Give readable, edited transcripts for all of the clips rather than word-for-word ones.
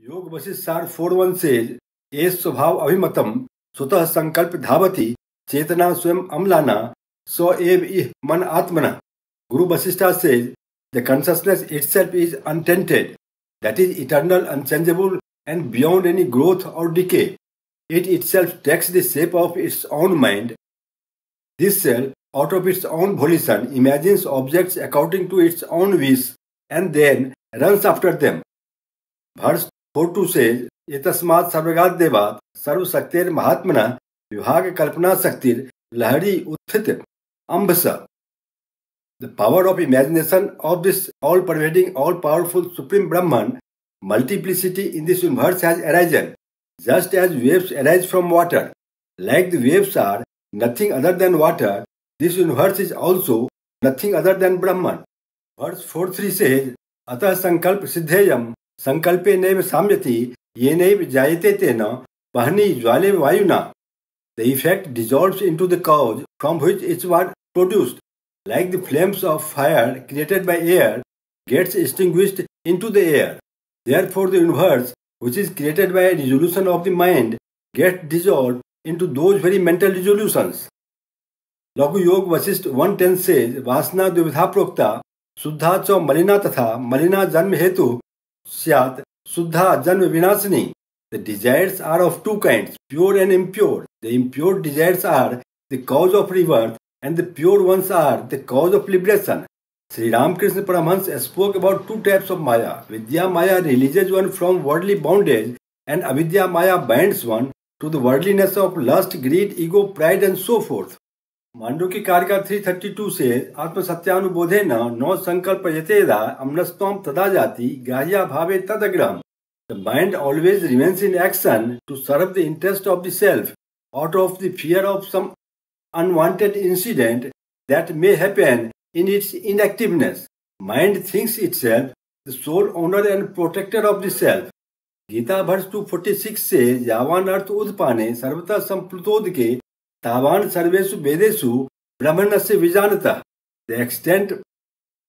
योग वशिष्ठ सार 4:1 says, एष स्वभाव अभिमतम स्वतः संकल्प धावति चेतना स्वयं अम्लाना स एव इह मन आत्मना. Guru Vasishtha says, the consciousness itself is untainted, that is eternal, unchangeable, and beyond any growth or decay. It itself takes the shape of its own mind. This self, out of its own volition, imagines objects according to its own wish, and then runs after them. Verse 4:2 says, एतस्मात् सर्वगाद्देवात् सर्वशक्तिर महात्मना विभाग कल्पना शक्तिर लहरी उत्थित अम्बसा. The power of imagination of this all-pervading, all-powerful Supreme Brahman, multiplicity in this universe has arisen, just as waves arise from water. Like the waves are nothing other than water, this universe is also nothing other than Brahman. Verse 4:3 says, अतः संकल्प सिद्धेयम संकल्पे नैव साम्यति येनैव जायते तेन वह्नि ज्वाले वायुना. The effect dissolves into the cause from which it was produced. Like the flames of fire created by air gets extinguished into the air. Therefore the universe, which is created by a resolution of the mind, gets dissolved into those very mental resolutions. Laghu Yoga Vasishtha 1:10 says, वासना द्विविधा प्रोक्ता शुद्धा च मलिना तथा मलिना जन्म हेतु स्यात् शुद्धा जन्म विनाशिनी. The desires are of two kinds, pure and impure. The impure desires are the cause of rebirth, and the pure ones are the cause of liberation. Sri Ramakrishna Paramahansa spoke about two types of Maya. Vidya Maya releases one from worldly bondage, and Avidya Maya binds one to the worldliness of lust, greed, ego, pride, and so forth. Mandukya कारिका 3:32 से आत्मसत्यानुबोधेन न संकल्प यतेदा अम्नस्त्वं तदा जाति ग्राह्या भावे तदग्रहम्. The mind always remains in action to serve the interest of the self, out of the fear of some unwanted incident that may happen in its inactiveness. Mind thinks itself the sole owner and protector of the self. Gita verse 2:46 से यावान अर्थ उद्पाने सर्वतः संप्लुतोदके तावान सर्वेषु वेदेषु ब्रह्मणस्य विजानतः. The extent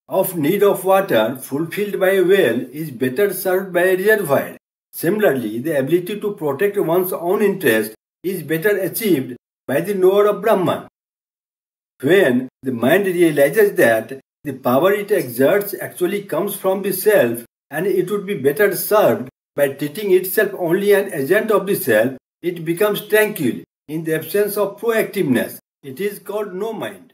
of need of water fulfilled by a well is better served by a reservoir. Similarly, the ability to protect one's own interest is better achieved by the knower of Brahman. When the mind realizes that the power it exerts actually comes from the self, and it would be better served by treating itself only an agent of the self, it becomes tranquil in the absence of proactiveness. It is called no mind.